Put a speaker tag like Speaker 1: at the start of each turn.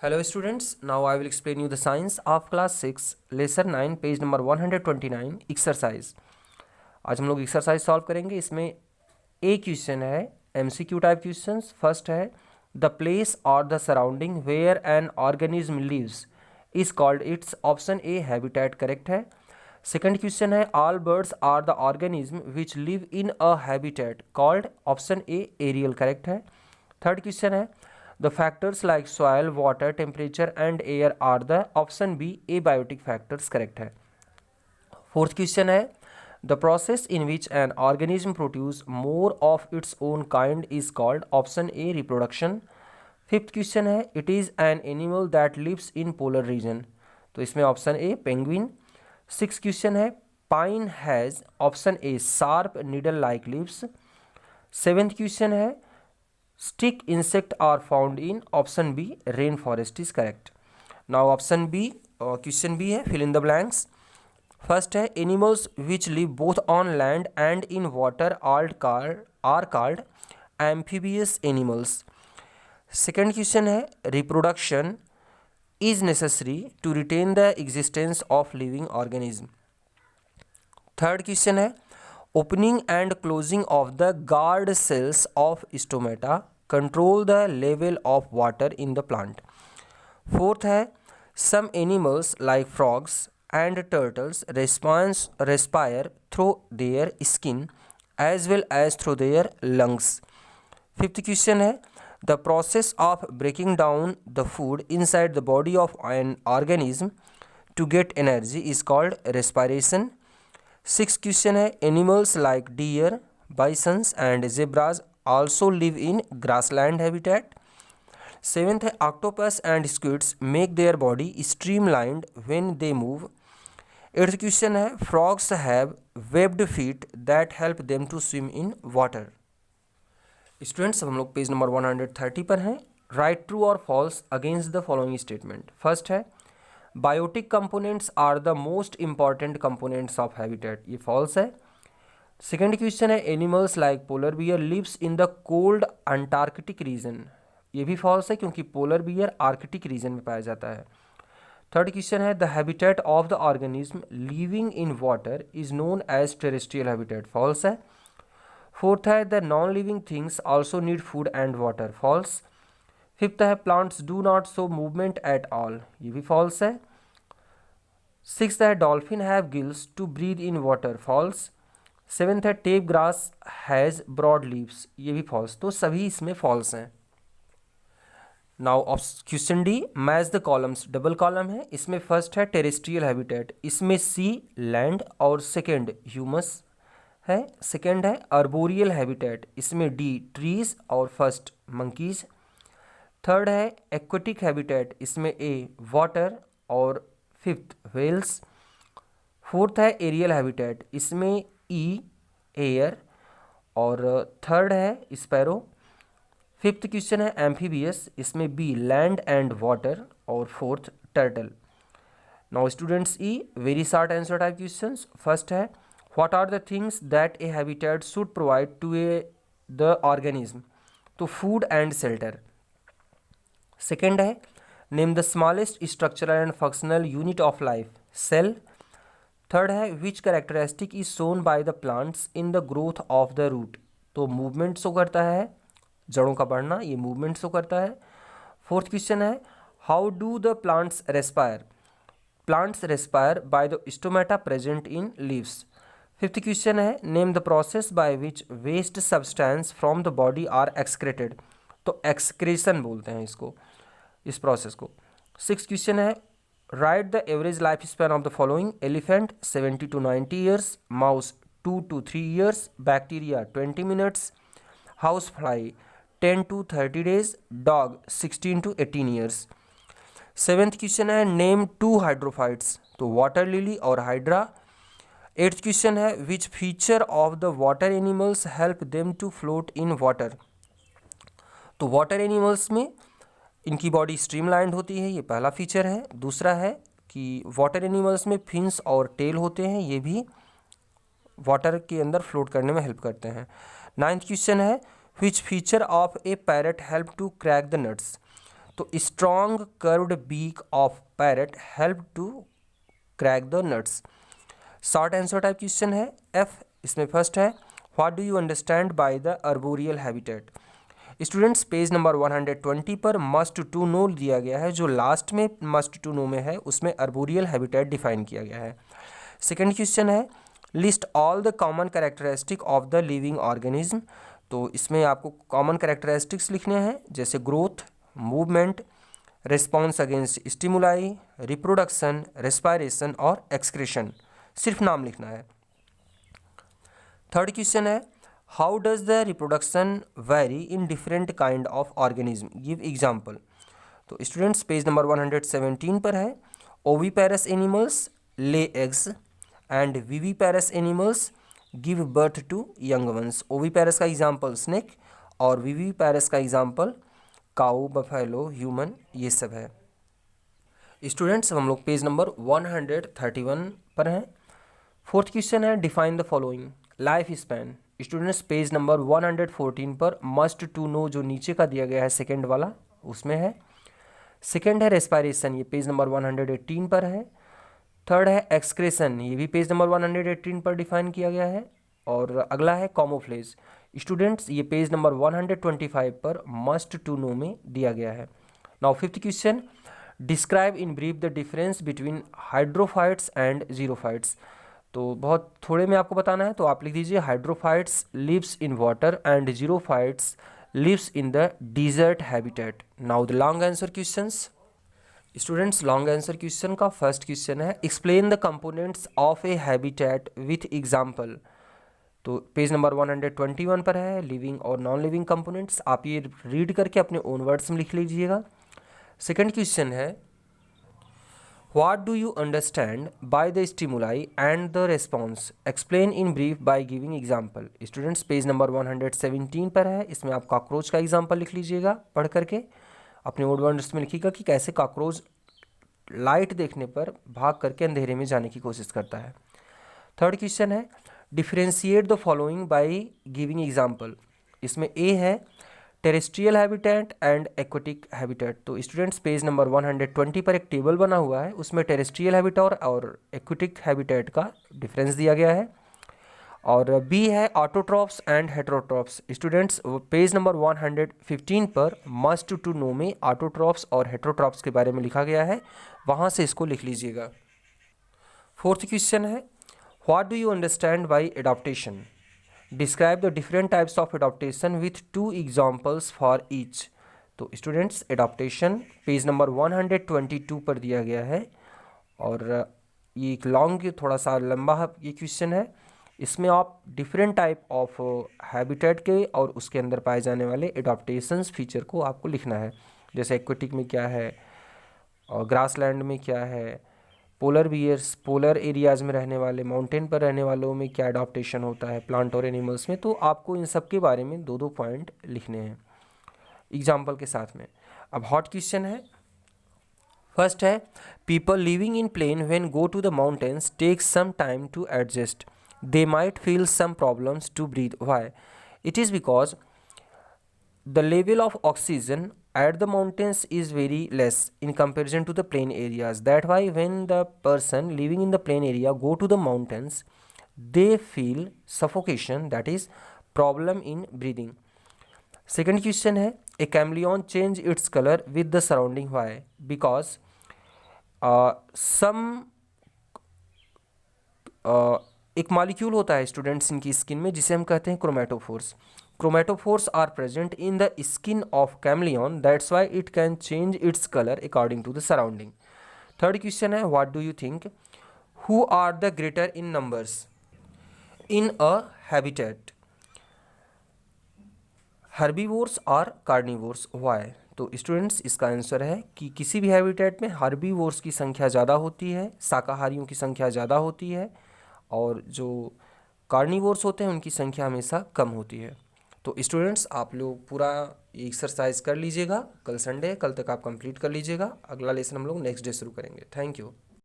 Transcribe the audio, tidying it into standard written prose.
Speaker 1: Hello students, now I will explain you the science of class 6 lesson 9 page number 129 exercise. आज हम लोग exercise solve करेंगे। इसमें एक क्वेश्चन है एमसीक्यू टाइप क्वेश्चंस। फर्स्ट है द प्लेस और the surrounding where an organism lives is called its. Option A habitat correct है। सेकंड क्वेश्चन है all birds are the organism which live in a habitat called. Option A aerial correct है। Third question है the factors like soil, water, temperature and air are the option B abiotic factors correct है। Fourth question है the process in which an organism produce more of its own kind is called option A reproduction। Fifth question है it is an animal that lives in polar region, तो इसमें option A penguin. Six question है pine has option A sharp needle like leaves. Seventh question है stick insect are found in option B rainforest is correct। now option B question B है fill in the blanks। first है animals which live both on land and in water are called amphibious animals। second question है reproduction is necessary to retain the existence of living organism। third question है opening and closing of the guard cells of stomata control the level of water in the plant। fourth है some animals like frogs and turtles respire through their skin as well as through their lungs। fifth question है the process of breaking down the food inside the body of an organism to get energy is called respiration। Six question है animals like deer bisons and zebras also live in grassland habitat. Seventh है octopus and squids make their body streamlined when they move. Eighth question है frogs have webbed feet that help them to swim in water. Students हम लोग page number 130 पर हैं। Write true और false against the following statement. First है biotic components are the most important components of habitat, ये false है। Second question है animals like polar bear lives in the cold Antarctic region, ये भी false है क्योंकि polar bear Arctic region में पाया जाता है। थर्ड क्वेश्चन है the habitat of the organism living in water is known as terrestrial habitat, false है। फोर्थ है the non living things also need food and water, false. Fifth है plants do not show movement at all, ये भी false है। Sixth है dolphin have gills to breathe in water, false. Seventh है tape grass has broad leaves, ये भी false, तो सभी इसमें फॉल्स हैं। Now question D match the columns, double column है। इसमें फर्स्ट है टेरेस्ट्रियल हैबिटेट, इसमें सी लैंड और सेकेंड ह्यूमस है। सेकेंड है अर्बोरियल हैबिटेट, इसमें डी ट्रीज और फर्स्ट मंकीज। थर्ड है एक्वेटिक हैबिटेट, इसमें ए वाटर और फिफ्थ व्हेल्स। फोर्थ है एरियल हैबिटेट, इसमें ई एयर और थर्ड है स्पैरो। फिफ्थ क्वेश्चन है एम्फीबियस, इसमें बी लैंड एंड वाटर और fourth turtle. Now students E very short answer type questions. First है what are the things that a habitat should provide to the organism, तो food and shelter. Second है name the smallest structural and functional unit of life, cell. Third है which characteristic is shown by the plants in the growth of the root, तो movement show करता है, जड़ों का बढ़ना, ये मूवमेंट शो करता है। फोर्थ क्वेश्चन है how do the plants respire, plants respire by the stomata present in leaves. Fifth question है name the process by which waste substance from the body are excreted, तो excretion बोलते हैं इसको, इस process को। Six question है write the average life span of the following, elephant 70 to 90 years, mouse 2 to 3 years, bacteria 20 minutes, house fly 10 to 30 days, dog 16 to 18 years. Seventh question है name 2 hydrophytes, तो water lily और hydra. Eighth question है which feature of the water animals help them to float in water, तो water animals में इनकी body streamlined होती है, ये पहला फीचर है। दूसरा है कि वाटर एनिमल्स में फिन्स और टेल होते हैं, ये भी वाटर के अंदर फ्लोट करने में हेल्प करते हैं। नाइन्थ क्वेश्चन है which feature of a parrot help to crack the nuts, तो strong curved beak of parrot help to crack the nuts. Short answer type question है एफ। इसमें फर्स्ट है what do you understand by the arboreal habitat. Students page number 120 पर must to know दिया गया है, जो last में must to know में है उसमें अर्बोरियल हैबिटेट डिफाइन किया गया है। सेकंड क्वेश्चन है list all the common characteristic of the living organism. तो इसमें आपको कॉमन कैरेक्टरिस्टिक्स लिखने हैं, जैसे growth, movement, response against stimuli, reproduction, respiration और एक्सक्रीशन। सिर्फ नाम लिखना है। थर्ड क्वेश्चन है how does the reproduction vary in different kind of organism, give example. तो स्टूडेंट्स पेज नंबर 117 पर है oviparous animals lay eggs and viviparous animals give birth to young ones. Oviparous का example snake और viviparous का example काऊ, buffalo, human, ये सब है। Students हम लोग पेज नंबर 131 पर हैं। फोर्थ क्वेश्चन है define the following life span. Students page number 114 पर मस्ट टू नो जो नीचे का दिया गया है सेकेंड वाला उसमें है। सेकेंड है रेस्पायरेशन, ये पेज नंबर 118 पर है। थर्ड है एक्सक्रेशन, ये भी पेज नंबर 118 पर डिफाइन किया गया है। और अगला है कॉमोफ्लेज। स्टूडेंट्स ये पेज नंबर 125 पर मस्ट टू नो में दिया गया है। Now fifth question describe in brief the difference between hydrophytes and xerophytes. तो बहुत थोड़े में आपको बताना है, तो आप लिख दीजिए hydrophytes lives in water and xerophytes lives in the desert habitat. Now the long answer questions. Students long answer question का फर्स्ट क्वेश्चन है explain the components of a habitat with example. तो पेज नंबर 121 पर है living और non living components. आप ये read करके अपने ओन वर्ड्स में लिख लीजिएगा। सेकंड क्वेश्चन है what do you understand by the stimuli and the response, explain in brief by giving example. Students page number 117 पर है, इसमें आप कॉकरोच का एग्जाम्पल लिख लीजिएगा पढ़ करके। अपने ओड वर्ड्स में लिखिएगा कि कैसे कॉकरोच लाइट देखने पर भाग करके अंधेरे में जाने की कोशिश करता है। थर्ड क्वेश्चन है differentiate the following by giving example. इसमें ए है terrestrial habitat and aquatic habitat. तो स्टूडेंट्स पेज नंबर 120 पर एक टेबल बना हुआ है, उसमें टेरेस्ट्रियल हैबिटेट और एक्वेटिक हैबिटेट का डिफरेंस दिया गया है। और बी है autotrophs and heterotrophs. Students page number 115 पर मस्ट टू नो में ऑटोट्रॉप्स और हेटेरोट्रॉप्स के बारे में लिखा गया है, वहाँ से इसको लिख लीजिएगा। फोर्थ क्वेश्चन है what do you understand bye adaptation, describe the different types of adaptation with 2 examples for each. तो स्टूडेंट्स एडॉप्टेशन पेज नंबर 122 पर दिया गया है और ये एक लॉन्ग थोड़ा सा लंबा ये क्वेश्चन है। इसमें आप डिफरेंट टाइप ऑफ हैबिटेट के और उसके अंदर पाए जाने वाले एडॉप्टेशंस फीचर को आपको लिखना है, जैसे एक्वेटिक में क्या है और ग्रासलैंड में क्या है, पोलर बियर्स पोलर एरियाज़ में रहने वाले माउंटेन पर रहने वालों में क्या एडॉप्टेशन होता है प्लांट और एनिमल्स में। तो आपको इन सब के बारे में 2-2 पॉइंट लिखने हैं एग्जाम्पल के साथ में। अब हॉट क्वेश्चन है फर्स्ट है people living in plain when go to the mountains take some time to adjust, they might feel some problems to breathe, why? It is because the level of oxygen at the mountains is very less in comparison to the plain areas. That why when the person living in the plain area go to the mountains, they feel suffocation, that is problem in breathing. Second question है a chameleon change its color with the surrounding, why? Because some एक molecule होता है students इनकी skin में जिसे हम कहते हैं chromatophores. Chromatophores are present in the skin of chameleon, that's why it can change its color according to the surrounding. Third question है what do you think who are the greater in numbers in a habitat, herbivores or carnivores, why? तो students इसका answer है कि किसी भी habitat में herbivores की संख्या ज़्यादा होती है, शाकाहारियों की संख्या ज़्यादा होती है, और जो कार्निवोर्स होते हैं उनकी संख्या हमेशा कम होती है। तो स्टूडेंट्स आप लोग पूरा एक्सरसाइज कर लीजिएगा, कल संडे, कल तक आप कंप्लीट कर लीजिएगा। अगला लेसन हम लोग नेक्स्ट डे शुरू करेंगे। Thank you.